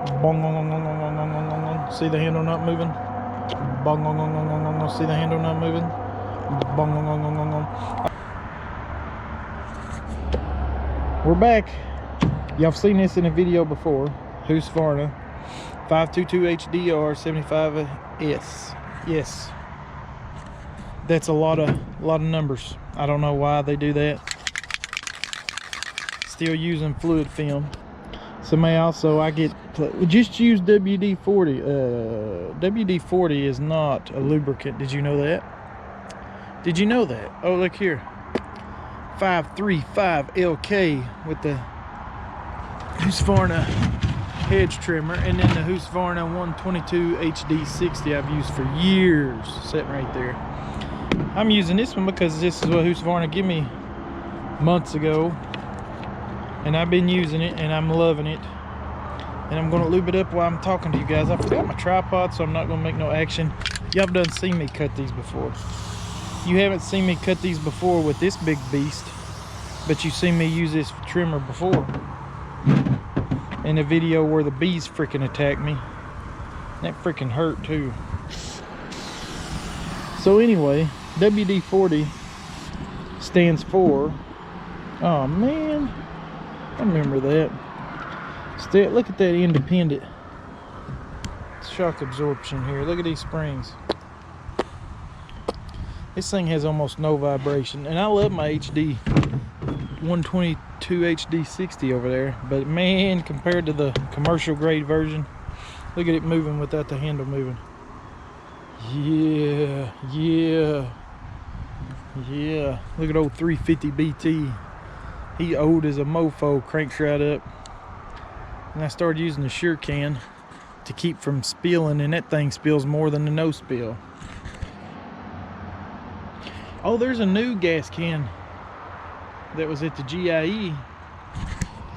Bong, gong, gong, gong, gong, gong, gong, gong, gong. See the handle not moving? Bong, gong, gong, gong, gong, gong, gong. See the handle not moving? Bong, gong, gong, gong, gong, gong. We're back. Y'all have seen this in a video before. Husqvarna 522 HDR 75S. Yes, that's a lot of numbers. I don't know why they do that. Still using fluid film. Somebody also, just use WD-40. WD-40 is not a lubricant. Did you know that? Did you know that? Oh, look here. 535 LK with the Husqvarna hedge trimmer, and then the Husqvarna 122 HD60 I've used for years, sitting right there. I'm using this one because this is what Husqvarna gave me months ago, and I've been using it and I'm loving it. And I'm gonna lube it up while I'm talking to you guys. I forgot my tripod, so I'm not gonna make no action. Y'all have done seen me cut these before. You haven't seen me cut these before with this big beast, but you've seen me use this trimmer before in a video where the bees freaking attacked me. That freaking hurt too. So anyway, WD-40 stands for, oh man, I remember that. Look at that independent shock absorption here. Look at these springs. This thing has almost no vibration, and I love my HD 122 HD60 over there, but man, compared to the commercial grade version, look at it moving without the handle moving. Yeah. Look at old 350 BT. He old as a mofo, cranks right up. And I started using the Sure Can to keep from spilling, and that thing spills more than the no spill. Oh, there's a new gas can that was at the GIE.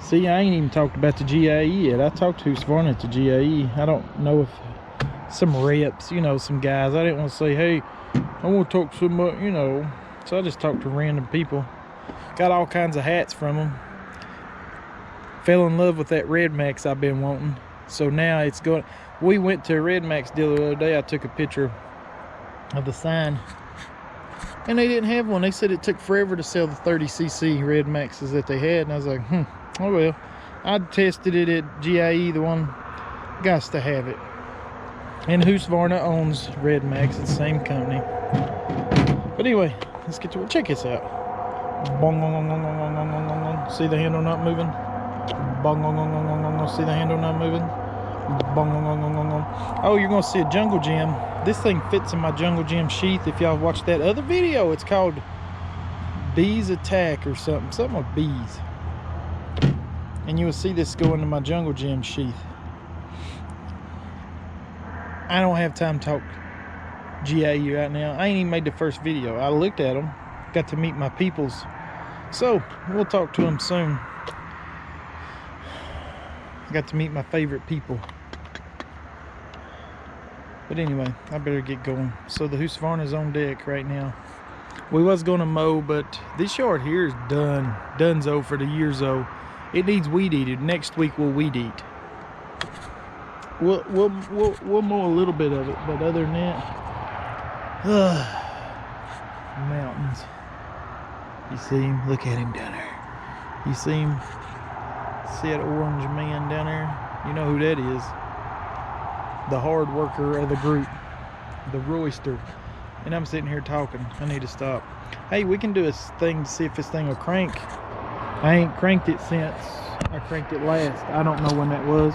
See, I ain't even talked about the GIE yet. I talked to Husqvarna at the GIE. I don't know if some reps, you know, some guys. I didn't want to say, hey, I want to talk to somebody, you know. So I just talked to random people. Got all kinds of hats from them. Fell in love with that Red Max I've been wanting. So now it's going. We went to a Red Max dealer the other day. I took a picture of the sign, and they didn't have one. They said it took forever to sell the 30cc Red Maxes that they had. And I was like, oh well. I tested it at GIE, the one, gots to have it. And Husqvarna owns Red Max, it's the same company. But anyway, let's get to it. Check this out. Bong, gong, gong, gong, gong, gong, gong, gong, gong. See the handle not moving? Bong, gong, gong, gong, gong, gong, gong. See the handle not moving? Bong, gong, gong, gong, gong, gong. Oh, you're gonna see a jungle gym. This thing fits in my jungle gym sheath. If y'all watched that other video, it's called Bees Attack or something with bees. And you will see this go into my jungle gym sheath. I don't have time to talk GIE right now. I ain't even made the first video. I looked at them, got to meet my peoples. So we'll talk to them soon. Got to meet my favorite people. But anyway, I better get going. So the Husqvarna's on deck right now. We was gonna mow, but this yard here is done. Donezo for the yearzo. It needs weed eated. Next week we'll weed eat. We'll mow a little bit of it, but other than that, mountains. You see him? Look at him down there. You see him? See that orange man down there? You know who that is. The hard worker of the group. The roister. And I'm sitting here talking. I need to stop. Hey, we can do a thing to see if this thing will crank. I ain't cranked it since I cranked it last. I don't know when that was.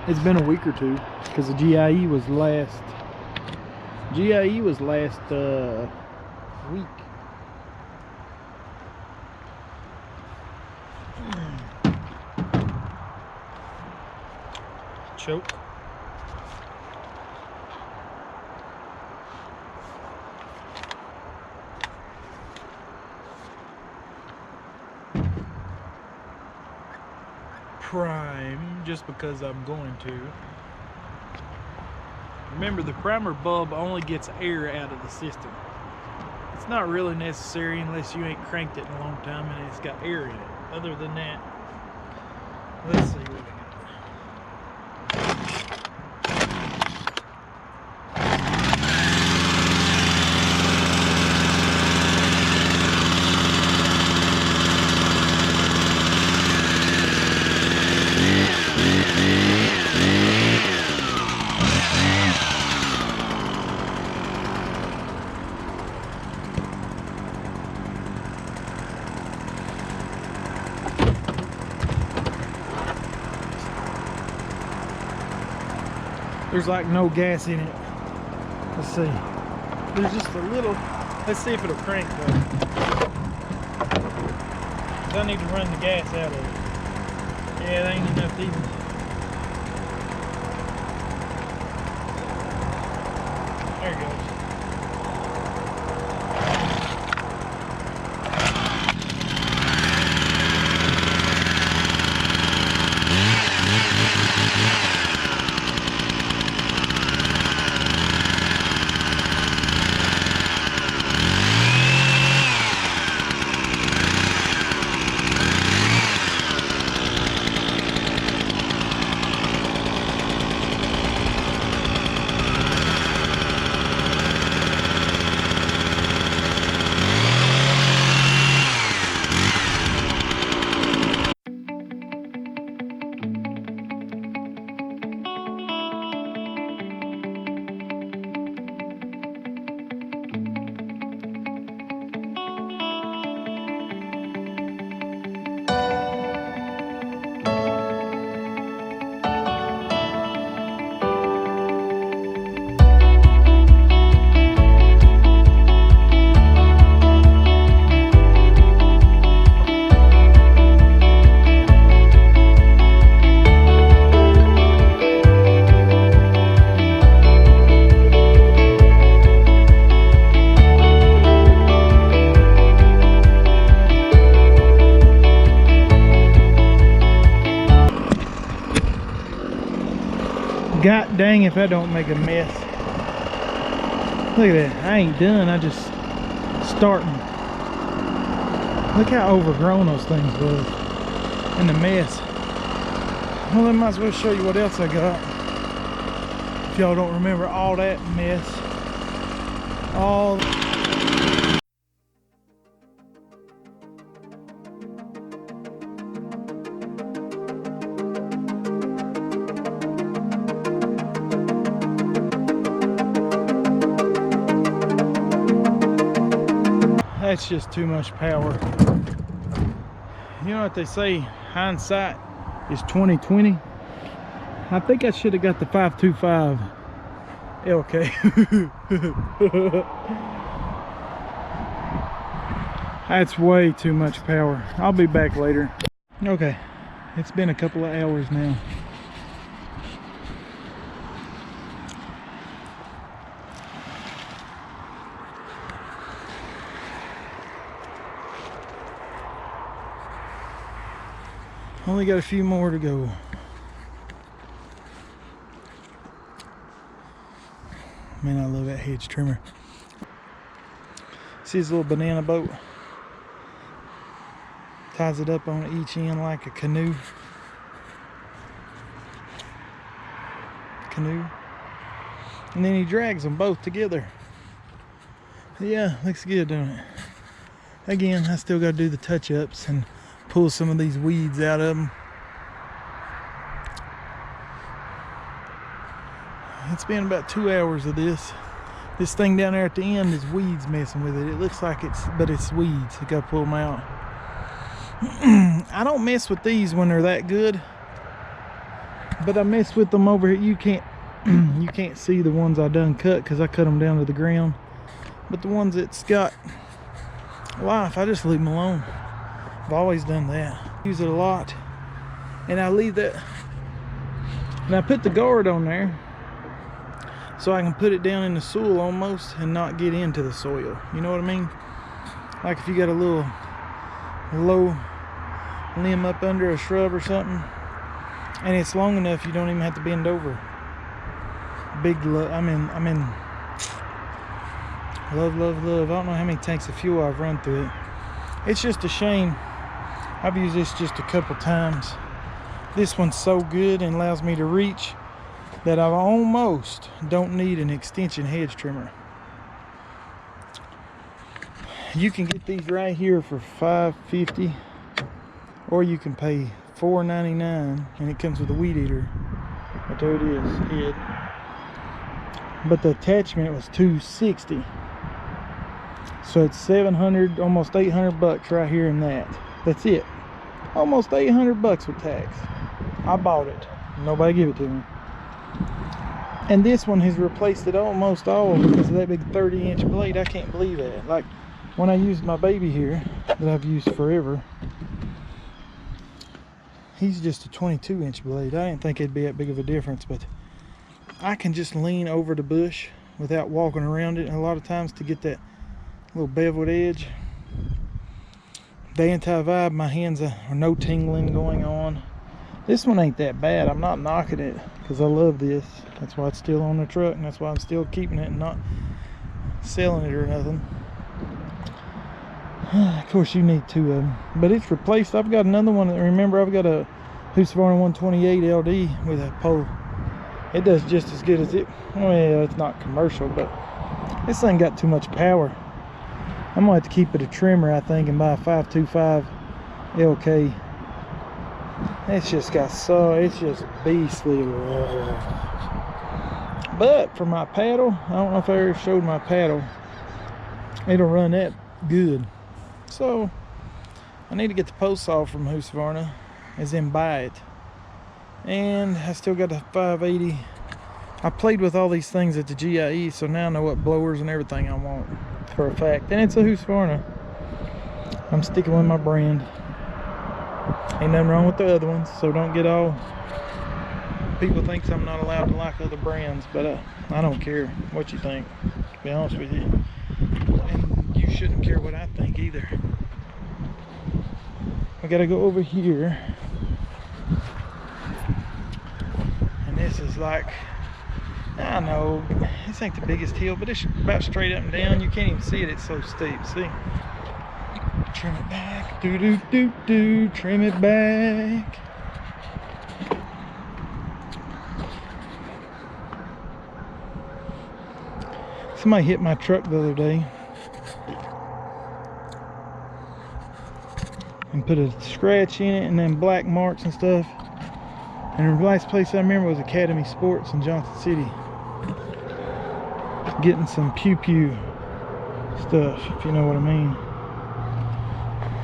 It's been a week or two, because the GIE was last week. Choke. Prime, just because I'm going to. Remember, the primer bulb only gets air out of the system. It's not really necessary unless you ain't cranked it in a long time and it's got air in it. Other than that, let's see what we got. there's like no gas in it. Let's see. There's just a little. Let's see if it'll crank though. I need to run the gas out of it. Yeah, it ain't enough even. There it goes. God dang if I don't make a mess. Look at that. I ain't done. I just starting. Look how overgrown those things was. And the mess. Well, I might as well show you what else I got. If y'all don't remember all that mess. All that's just too much power. You know what they say, hindsight is 20/20. I think I should have got the 525 LK. That's way too much power. I'll be back later. Okay, it's been a couple of hours now. Only got a few more to go. Man, I love that hedge trimmer. See this little banana boat? Ties it up on each end like a canoe. And then he drags them both together. Yeah, looks good, don't it? Again, I still got to do the touch-ups and pull some of these weeds out of them. It's been about 2 hours of this. This thing down there at the end is weeds messing with it. It looks like but it's weeds. I gotta pull them out. I don't mess with these when they're that good, but I mess with them over here. You can't see the ones I done cut because I cut them down to the ground. But the ones that's got life, I just leave them alone. I've always done that. Use it a lot, and I leave that, and I put the guard on there so I can put it down in the soil almost and not get into the soil. You know what I mean? Like if you got a little low limb up under a shrub or something, and it's long enough, you don't even have to bend over. Big love. I mean, love. I don't know how many tanks of fuel I've run through it. It's just a shame. I've used this just a couple times. This one's so good and allows me to reach that I almost don't need an extension hedge trimmer. You can get these right here for $5.50, or you can pay $4.99, and it comes with a weed eater. But there it is, head. But the attachment was $260. So it's 700, almost 800 bucks right here in that. That's it. Almost 800 bucks with tax. I bought it. Nobody give it to me. And this one has replaced it almost all because of that big 30-inch blade. I can't believe that. Like when I used my baby here that I've used forever, he's just a 22-inch blade. I didn't think it'd be that big of a difference, but I can just lean over the bush without walking around it. And a lot of times to get that little beveled edge. The anti-vibe, my hands are no tingling going on. This one ain't that bad. I'm not knocking it because I love this. That's why it's still on the truck, and that's why I'm still keeping it and not selling it or nothing. Of course, you need to, but it's replaced. I've got another one. Remember, I've got a Husqvarna 128 LD with a pole. It does just as good as it. Well, it's not commercial, but this thing got too much power. I'm gonna have to keep it a trimmer, I think, and buy a 525 LK. It's just got it's just beastly. But for my paddle, I don't know if I ever showed my paddle. It'll run that good. So I need to get the post saw from Husqvarna, as in buy it. And I still got the 580. I played with all these things at the GIE, so now I know what blowers and everything I want for a fact. And it's a Husqvarna. I'm sticking with my brand. Ain't nothing wrong with the other ones, so don't get all... People think I'm not allowed to like other brands, but I don't care what you think, to be honest with you. And you shouldn't care what I think either. I gotta go over here. And this is like, I know, this ain't the biggest hill, but it's about straight up and down. You can't even see it, it's so steep, see? Trim it back, do-do-do-do, trim it back. Somebody hit my truck the other day and put a scratch in it and then black marks and stuff. And the last place I remember was Academy Sports in Johnson City. Getting some pew-pew stuff, if you know what I mean.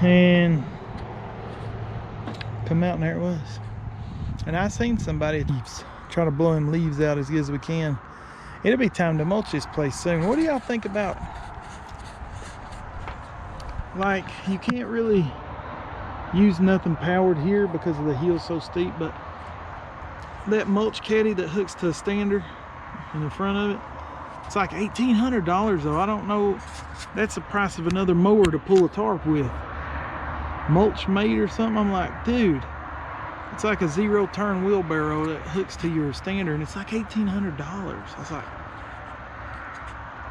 And come out and there it was. And I seen somebody try to blow them leaves out as good as we can. It'll be time to mulch this place soon. What do y'all think about, like, you can't really use nothing powered here because of the hill's so steep, but that mulch caddy that hooks to a stander in the front of it, it's like $1,800 though. I don't know, that's the price of another mower to pull a tarp with. Mulch mate or something. I'm like, dude, it's like a 0-turn wheelbarrow that hooks to your stander, and it's like $1,800. I was like,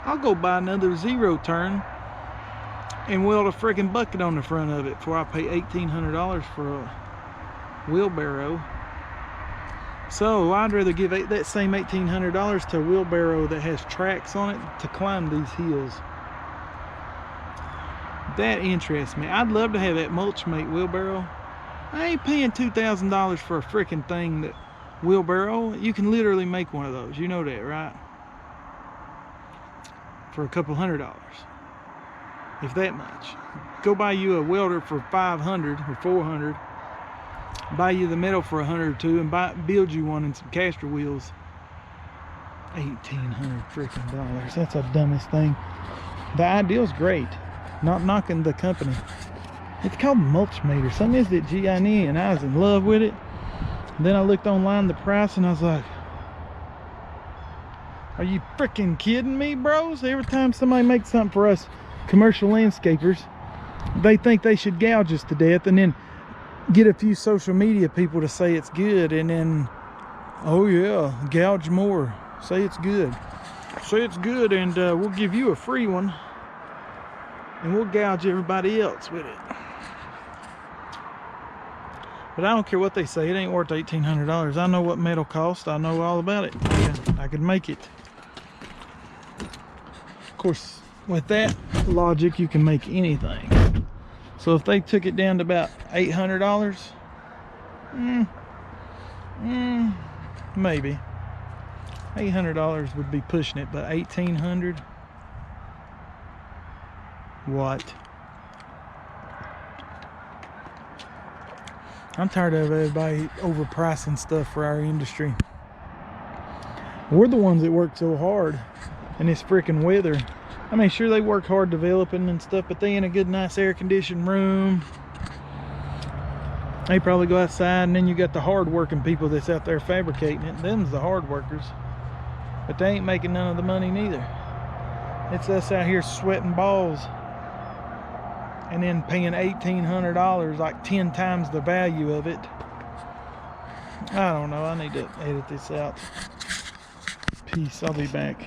I'll go buy another 0-turn and weld a freaking bucket on the front of it before I pay $1,800 for a wheelbarrow. So I'd rather give that same $1,800 to a wheelbarrow that has tracks on it to climb these hills. That interests me. I'd love to have that Mulchmate wheelbarrow. I ain't paying $2,000 for a freaking thing that wheelbarrow. You can literally make one of those. You know that, right? For a couple $100, if that much. Go buy you a welder for $500 or $400. Buy you the metal for $100 or $200, and build you one and some caster wheels. $1,800 freaking dollars. That's the dumbest thing. The ideal's great. Not knocking the company. It's called Mulchmate or something, is it? G-I-N-E, and I was in love with it. And then I looked online the price and I was like, are you freaking kidding me, bros? Every time somebody makes something for us commercial landscapers, they think they should gouge us to death and then get a few social media people to say it's good, and then, oh yeah, gouge more. Say it's good. Say it's good, and we'll give you a free one. And we'll gouge everybody else with it. But I don't care what they say, it ain't worth $1,800. I know what metal costs, I know all about it. I could make it. Of course, with that logic, you can make anything. So if they took it down to about $800, maybe. $800 would be pushing it, but $1,800? What? I'm tired of everybody overpricing stuff for our industry. We're the ones that work so hard in this freaking weather. I mean, sure, they work hard developing and stuff, but they in a good, nice air-conditioned room. They probably go outside, and then you got the hard-working people that's out there fabricating it. Them's the hard workers. But they ain't making none of the money neither. It's us out here sweating balls and then paying $1,800, like 10 times the value of it. I don't know. I need to edit this out. Peace. I'll be back.